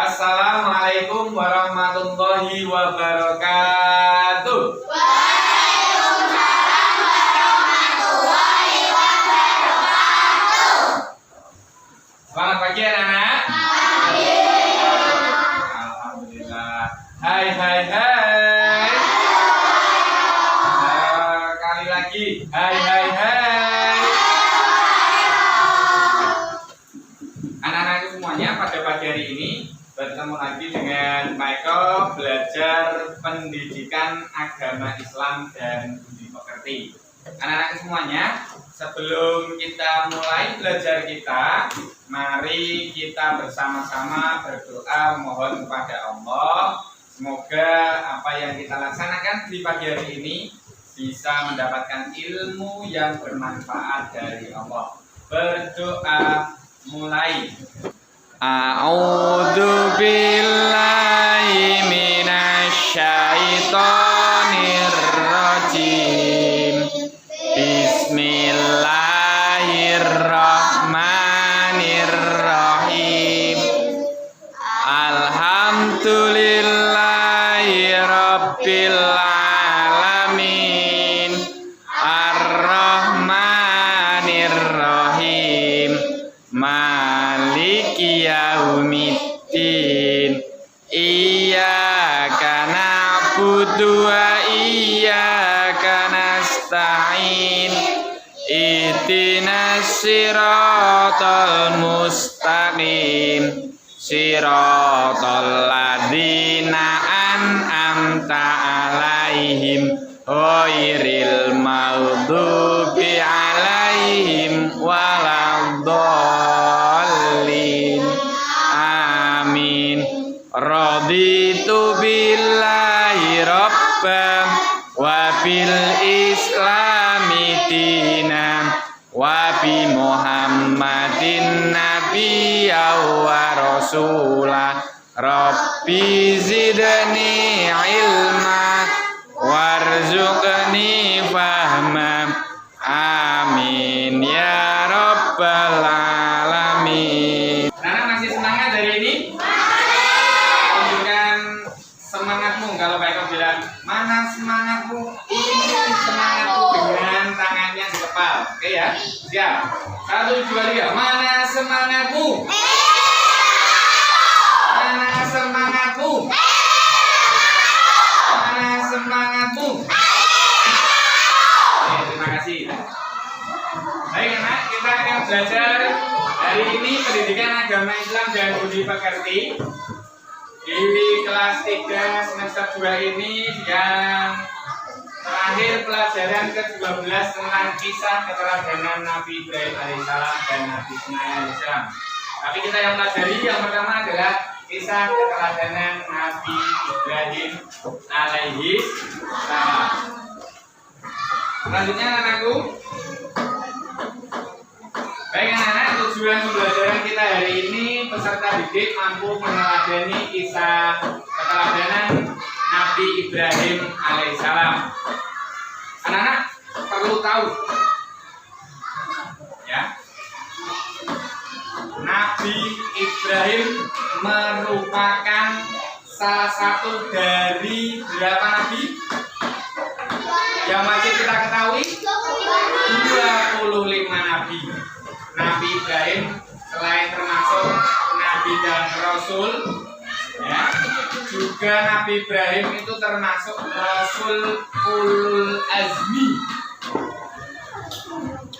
Assalamualaikum warahmatullahi wabarakatuh. Waalaikumsalam warahmatullahi wabarakatuh. Selamat pagi anak-anak. Pagi. Alhamdulillah. Hai. Kali lagi. Hai. Anak-anak semuanya, pada pagi hari ini bertemu lagi dengan Michael belajar pendidikan agama Islam dan budi pekerti. Anak-anak semuanya, sebelum kita mulai belajar kita, mari kita bersama-sama berdoa mohon kepada Allah. Semoga apa yang kita laksanakan di pagi hari ini bisa mendapatkan ilmu yang bermanfaat dari Allah. Berdoa mulai. A'udzu billahi minasyaitonir rajim. Bismillahirrahmanirrahim. Alhamdulillahi rabbil alamin. Ar-Rahmanir-Rahim. Maliki yaumiddin. Iyyaka na'budu wa iyyaka nasta'in. Ihdinas siratal mustaqim. Siratal ladzina an'amta 'alaihim ghairil maghdubi 'alaihim waladdallin. Amin. Raditu billahi rabban wa bil islami dinan wa bi Muhammadin nabiyya wa rasulah. Rabbi zidni ilma warzuqni fahma. Amin ya rabbal alamin. Anak masih semangat hari ini? Tunjukkan semangatmu. Kalau Baik bilang, mana semangatmu? Ini semangatmu dengan tangannya di kepala. Oke ya? Siap. 1, 2, 3. Mana semangatmu? Mana semangatmu? Mana semangatmu? Oke, terima kasih. Baik anak, kita akan belajar hari ini pendidikan agama Islam dan budi pekerti di kelas 3 semester 2 ini yang terakhir pelajaran ke-12 tentang kisah keteladanan Nabi Ibrahim alaihissalam dan Nabi Ismail alaihissalam. Tapi kita yang pelajari yang pertama adalah kisah keteladanan Nabi Ibrahim alaihissalam. Selanjutnya anakku, baik anak-anak, tujuan pembelajaran kita hari ini peserta didik mampu meneladani kisah keteladanan Nabi Ibrahim alaihissalam. Anak-anak perlu tahu ya, Nabi Ibrahim merupakan salah satu dari berapa nabi yang wajib kita ketahui? 25 nabi. Nabi Ibrahim selain termasuk nabi dan rasul ya, juga Nabi Ibrahim itu termasuk rasul ulul azmi.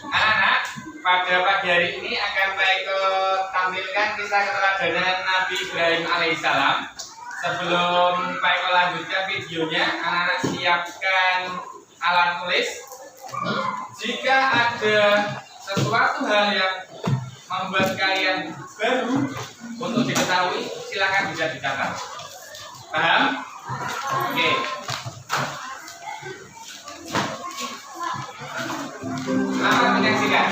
Anak-anak, pada pagi hari ini akan saya tampilkan kisah keteladanan Nabi Ibrahim alaihissalam. Sebelum Pak Eko lanjutkan videonya, anak-anak siapkan alat tulis. Jika ada sesuatu hal yang membuat kalian baru untuk diketahui, silakan bisa dicatat. Paham? Oke. Selamat menyaksikan.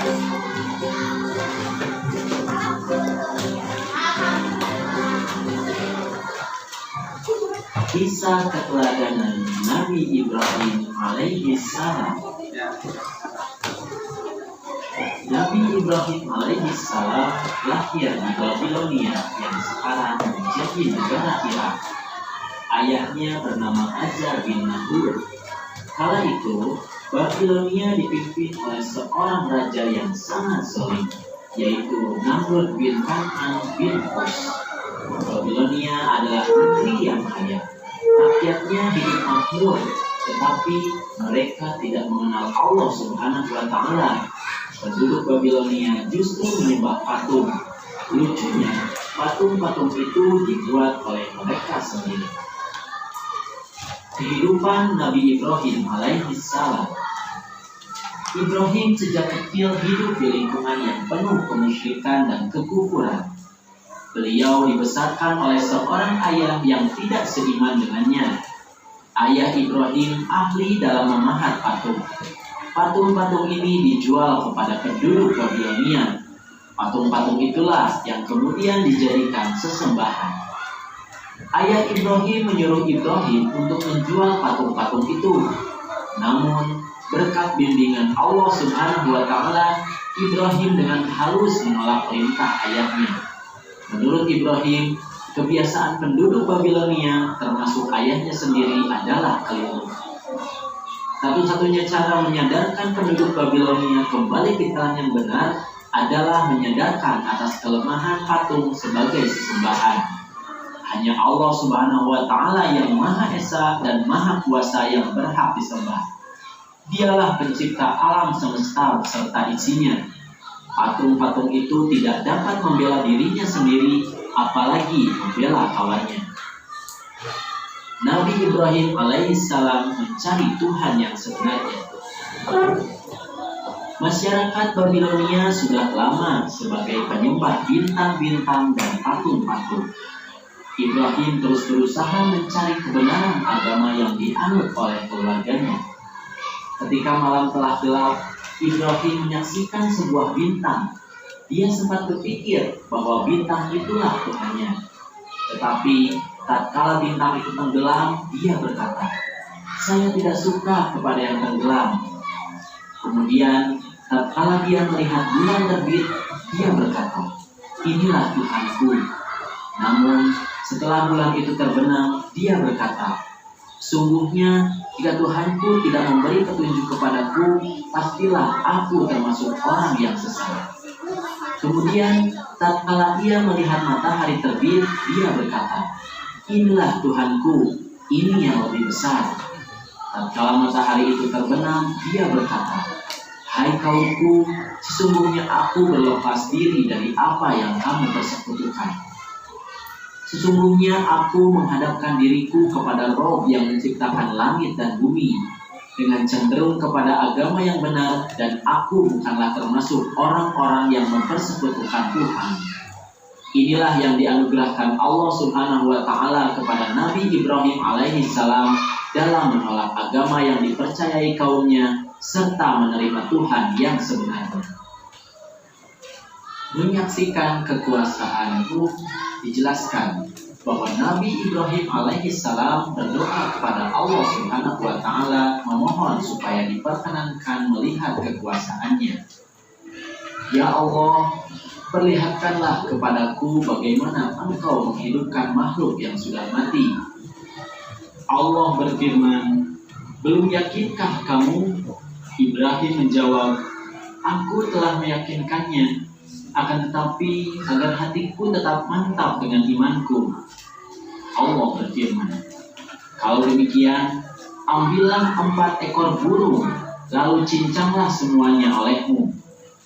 Kisah keteladanan Nabi Ibrahim alaihissalam. Nabi Ibrahim alaihissalam lahir di Babilonia yang sekarang menjadi negara Irak. Ayahnya bernama Azar bin Nahur. Kala itu, Babilonia dipimpin oleh seorang raja yang sangat zalim, yaitu Namrud bin Kan'an bin Uz. Babilonia adalah negeri yang kaya. Rakyatnya hidup makmur, tetapi mereka tidak mengenal Allah Subhanahu wa Ta'ala. Penduduk Babilonia justru menyembah patung. Lucunya, patung-patung itu dibuat oleh mereka sendiri. Kehidupan Nabi Ibrahim alaihissalam. Ibrahim sejak kecil hidup di lingkungan yang penuh kemusyrikan dan kekufuran. Beliau dibesarkan oleh seorang ayah yang tidak seiman dengannya. Ayah Ibrahim ahli dalam memahat patung. Patung-patung ini dijual kepada penduduk Babilonia. Patung-patung itulah yang kemudian dijadikan sesembahan. Ayah Ibrahim menyuruh Ibrahim untuk menjual patung-patung itu. Namun, berkat bimbingan Allah Subhanahu wa Ta'ala, Ibrahim dengan halus menolak perintah ayahnya. Menurut Ibrahim, kebiasaan penduduk Babilonia, termasuk ayahnya sendiri, adalah keliru. Satu-satunya cara menyadarkan penduduk Babilonia kembali ke jalan yang benar adalah menyadarkan atas kelemahan patung sebagai sesembahan. Hanya Allah Subhanahu wa Ta'ala yang Maha Esa dan Maha Kuasa yang berhak disembah. Dialah pencipta alam semesta serta isinya. Patung-patung itu tidak dapat membela dirinya sendiri, apalagi membela kawannya. Nabi Ibrahim alaihissalam mencari Tuhan yang sebenarnya. Masyarakat Babilonia sudah lama sebagai penyembah bintang-bintang dan patung-patung. Ibrahim terus berusaha mencari kebenaran agama yang dianut oleh keluarganya. Ketika malam telah gelap, Ibrahim menyaksikan sebuah bintang. Dia sempat berpikir bahwa bintang itulah Tuhannya. Tetapi tatkala bintang itu tenggelam, dia berkata, "Saya tidak suka kepada yang tenggelam." Kemudian tatkala dia melihat bulan terbit, dia berkata, "Inilah Tuhanku." Namun setelah bulan itu terbenam, dia berkata, "Sungguhnya jika Tuhanku tidak memberi petunjuk kepadaku, pastilah aku termasuk orang yang sesat." Kemudian tatkala ia melihat matahari terbit, dia berkata, "Inilah Tuhanku, ini yang lebih besar." Tatkala matahari itu terbenam, dia berkata, "Hai kaumku, sesungguhnya aku berlepas diri dari apa yang kamu persekutukan. Sesungguhnya aku menghadapkan diriku kepada Rob yang menciptakan langit dan bumi dengan cenderung kepada agama yang benar, dan aku bukanlah termasuk orang-orang yang mempersekutukan Tuhan." Inilah yang dianugerahkan Allah Subhanahu wa Ta'ala kepada Nabi Ibrahim alaihissalam dalam menolak agama yang dipercayai kaumnya serta menerima Tuhan yang sebenarnya. Menyaksikan kekuasaan Ruh dijelaskan bahwa Nabi Ibrahim alaihissalam berdoa kepada Allah Subhanahu wa Ta'ala memohon supaya diperkenankan melihat kekuasaannya. "Ya Allah, perlihatkanlah kepadaku bagaimana Engkau menghidupkan makhluk yang sudah mati." Allah berfirman, "Belum yakinkah kamu?" Ibrahim menjawab, "Aku telah meyakinkannya, akan tetapi agar hatiku tetap mantap dengan imanku." Allah berfirman, "Kalau demikian, ambillah 4 ekor burung, lalu cincanglah semuanya olehmu.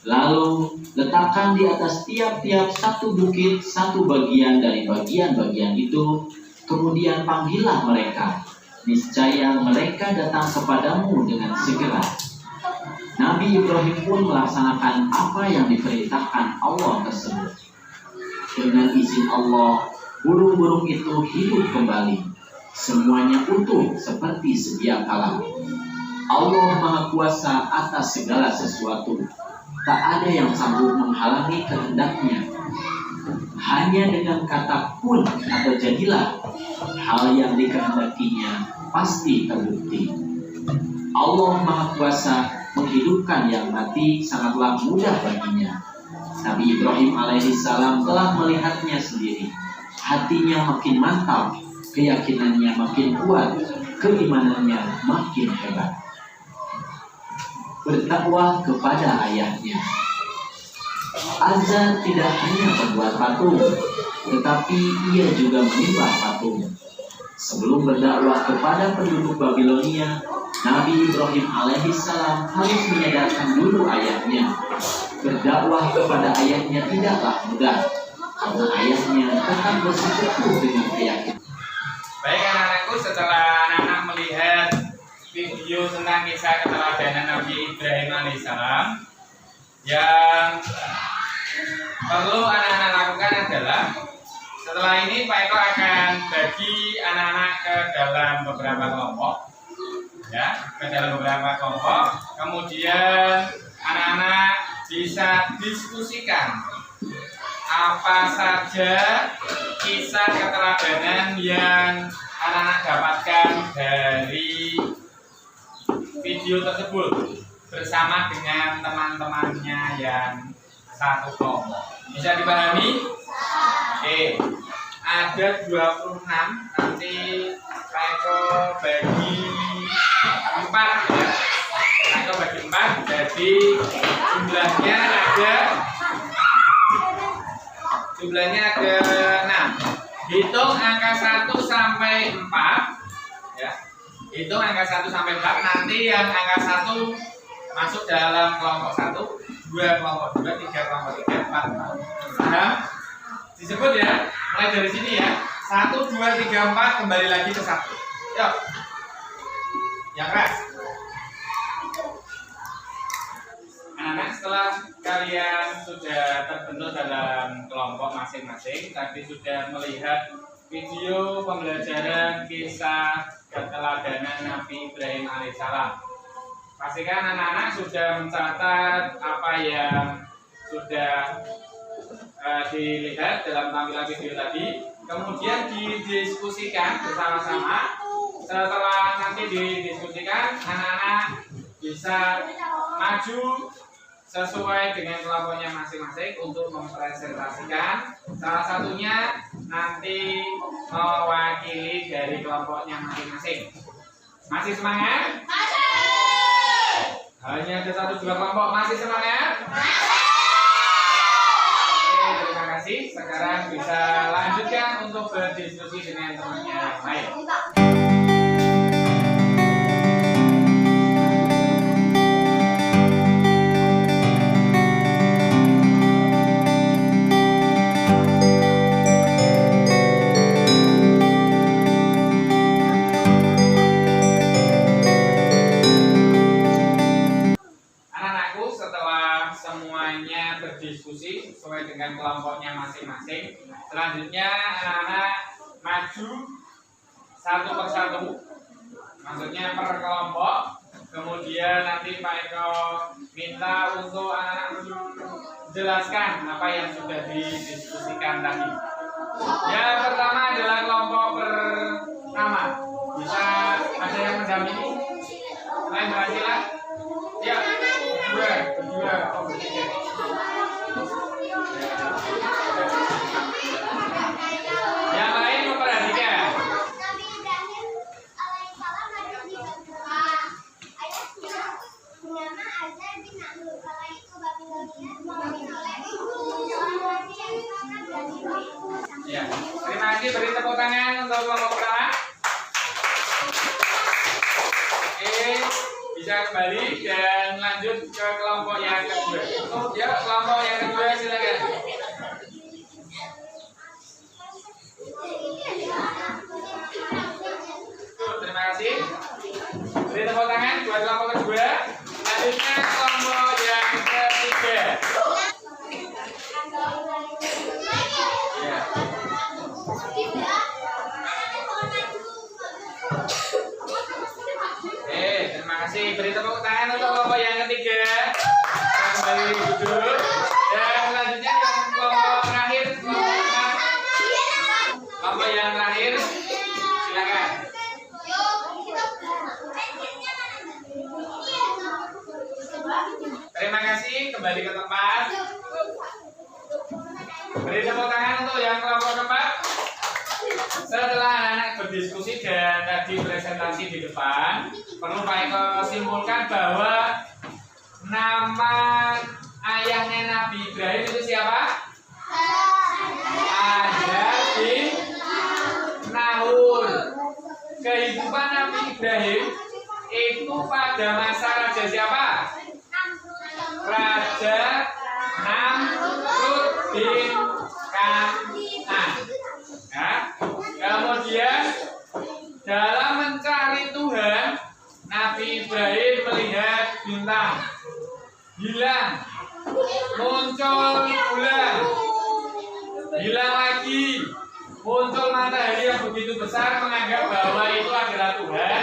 Lalu letakkan di atas tiap-tiap satu bukit satu bagian dari bagian-bagian itu. Kemudian panggillah mereka. Niscaya mereka datang kepadamu dengan segera." Nabi Ibrahim pun melaksanakan apa yang diperintahkan Allah tersebut. Dengan izin Allah, burung-burung itu hidup kembali. Semuanya utuh seperti sedia kala. Allah Maha Kuasa atas segala sesuatu. Tak ada yang sanggup menghalangi kehendaknya. Hanya dengan kata kun atau jadilah, hal yang dikehendakinya pasti terbukti. Allah Maha Kuasa menghidupkan yang mati sangatlah mudah baginya. Nabi Ibrahim alaihissalam telah melihatnya sendiri. Hatinya makin mantap, keyakinannya makin kuat, keimanannya makin hebat. Berdakwah kepada ayahnya. Azza tidak hanya membuat patung, tetapi ia juga menyembah patung. Sebelum berdakwah kepada penduduk Babilonia, Nabi Ibrahim alaihissalam harus menyadarkan dulu ayahnya. Berdakwah kepada ayahnya tidaklah mudah, karena ayahnya tetap bersekutu dengan keyakinan. Baik anak-anakku, setelah anak-anak melihat video tentang kisah keteladanan Nabi Ibrahim alaihissalam, yang perlu anak-anak lakukan adalah setelah ini Pak Eko akan bagi anak-anak ke dalam beberapa kelompok, ya, ke dalam beberapa kelompok. Kemudian anak-anak bisa diskusikan apa saja kisah keteladanan yang anak-anak dapatkan dari video tersebut bersama dengan teman-temannya yang satu kelompok. Bisa dipahami? Oke. Ada 26, nanti Pak Eko bagi 4 ya. Pak Eko bagi 4, jadi jumlahnya ada 6. Hitung angka 1 sampai 4 ya. Hitung angka 1 sampai 4, nanti yang angka 1 masuk dalam kelompok 1, 2 kelompok 2, 3 kelompok 3, 4 kelompok 4. Nah, disebut ya, mulai dari sini ya. 1, 2, 3, 4 kembali lagi ke 1. Yuk. Yang keras. Anak-anak, setelah kalian sudah terbentuk dalam kelompok masing-masing, tadi sudah melihat video pembelajaran kisah keteladanan Nabi Ibrahim alaihissalam. Pastikan anak-anak sudah mencatat apa yang sudah dilihat dalam tampilan video tadi, kemudian didiskusikan bersama-sama. Setelah nanti didiskusikan, anak-anak bisa maju sesuai dengan kelompoknya masing-masing untuk mempresentasikan. Salah satunya nanti mewakili dari kelompoknya masing-masing. Masih semangat? Hanya ada 1-2 kelompok masih semangat? Oke, terima kasih. Sekarang bisa lanjutkan untuk berdiskusi dengan temannya yang lain. Berdiskusi sesuai dengan kelompoknya masing-masing. Selanjutnya anak-anak maju satu persatu, maksudnya per kelompok. Kemudian nanti Pak Eko minta untuk anak-anak menjelaskan apa yang sudah didiskusikan tadi. Yang pertama adalah kelompok pertama. Bisa ada yang mendampingi? Lain berhasil? Ya, berdua, oh bertiga. Yang lain memperhatikan. Nabi Ibrahim alaihissalam ada 3 putra. Ayahnya bernama Azar bin Nahur. Kala itu Babilonia dipimpin oleh seorang nabi yang sangat berani. Ya, terima kasih. Beri tepuk tangan untuk kelompok pertama. Oke, bisa kembali dan lanjut ke kelompok yang kedua. Ya, kelompok yang kedua silakan. Terima kasih. Beri tepuk tangan buat kelompok kedua. Lanjutnya kelompok yang ketiga. Ya. Terima kasih. Beri tepuk tangan untuk kelompok yang ketiga. Kita kembali duduk. Dan selanjutnya yang kelompok terakhir, kelompok yang terakhir, silakan. kembali ke tempat. Beri tepuk tangan untuk yang kelompok keempat. Setelah anak-anak berdiskusi dan tadi presentasi di depan, perlu Pak Eko simpulkan bahwa nama ayahnya Nabi Ibrahim itu siapa? Azar bin Nahur. Kehidupan Nabi Ibrahim itu pada masa raja siapa? Raja Namrud bin Kan'an. Ya. Kemudian dalam mencari Tuhan, Nabi Ibrahim melihat bintang, hilang, muncul bulan, hilang lagi, muncul matahari yang begitu besar, menganggap bahwa itu adalah Tuhan,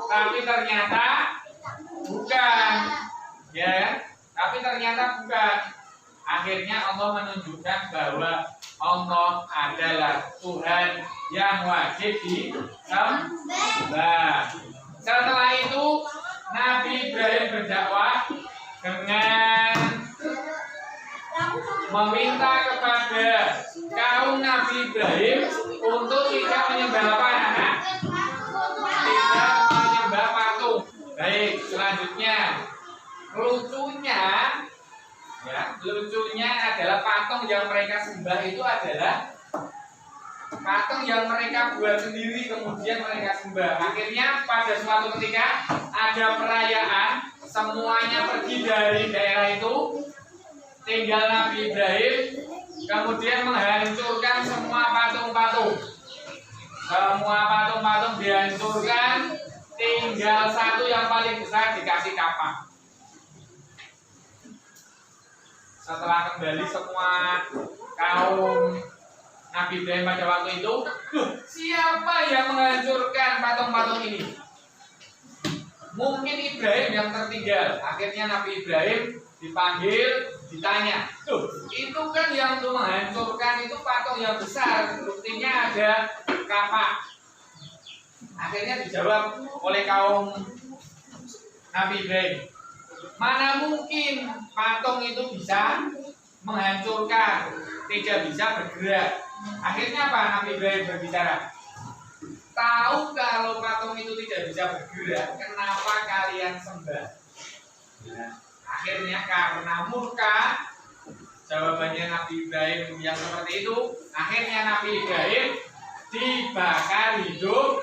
tapi ternyata bukan, ya, tapi ternyata bukan. Akhirnya Allah menunjukkan bahwa Allah adalah Tuhan yang wajib disembah. Setelah itu Nabi Ibrahim berdakwah dengan meminta kepada kaum Nabi Ibrahim untuk tidak menyembah apa anak? Tidak menyembah patung. Baik, selanjutnya lucunya adalah patung yang mereka sembah itu adalah patung yang mereka buat sendiri kemudian mereka sembah. Akhirnya pada suatu ketika ada perayaan, semuanya pergi dari daerah itu, tinggal Nabi Ibrahim, kemudian menghancurkan semua patung-patung. Semua patung-patung dihancurkan, tinggal satu yang paling besar dikasih kapak. Setelah kembali semua kaum Nabi Ibrahim pada waktu itu, siapa yang menghancurkan patung-patung ini? Mungkin Ibrahim yang tertinggal. Akhirnya Nabi Ibrahim dipanggil, ditanya, itu kan yang untuk menghancurkan itu patung yang besar, buktinya ada kapak. Akhirnya dijawab oleh kaum Nabi Ibrahim, mana mungkin patung itu bisa menghancurkan, tidak bisa bergerak. Akhirnya apa? Nabi Ibrahim berbicara, tahu kalau patung itu tidak bisa bergerak, kenapa kalian sembah? Akhirnya karena murka, jawabannya Nabi Ibrahim yang seperti itu. Akhirnya Nabi Ibrahim dibakar hidup.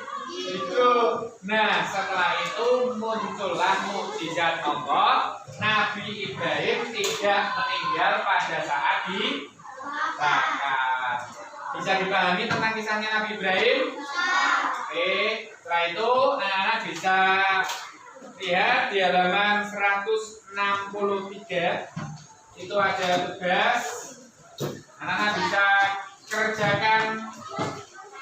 Nah, setelah itu muncullah mukjizat Allah. Nabi Ibrahim tidak meninggal pada saat dibakar. Bisa dipahami tentang kisahnya Nabi Ibrahim? Oke, setelah itu anak-anak bisa lihat di halaman 163. Itu ada tugas. Anak-anak bisa kerjakan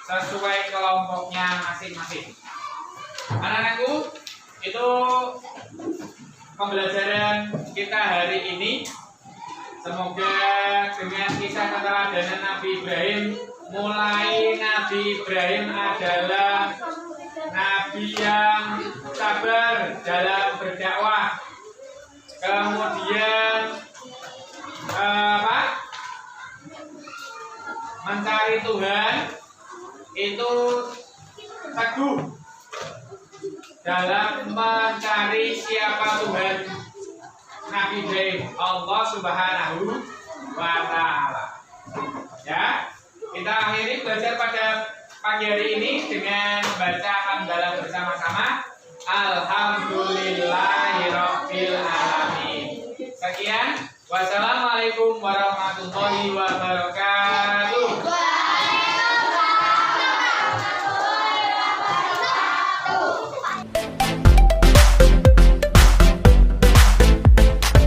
sesuai kelompoknya masing-masing. Anak-anakku, itu pembelajaran kita hari ini. Semoga dengan kisah keteladanan Nabi Ibrahim, mulai Nabi Ibrahim adalah Nabi yang sabar dalam berdakwah, kemudian mencari Tuhan, itu teguh dalam mencari siapa Tuhan Nabi Ibrahim, Allah Subhanahu wa Ta'ala. Ya, kita akhiri belajar pada pagi hari ini dengan membaca hamdalah bersama-sama. Alhamdulillahirabbil alamin. Sekian, wassalamualaikum warahmatullahi wabarakatuh.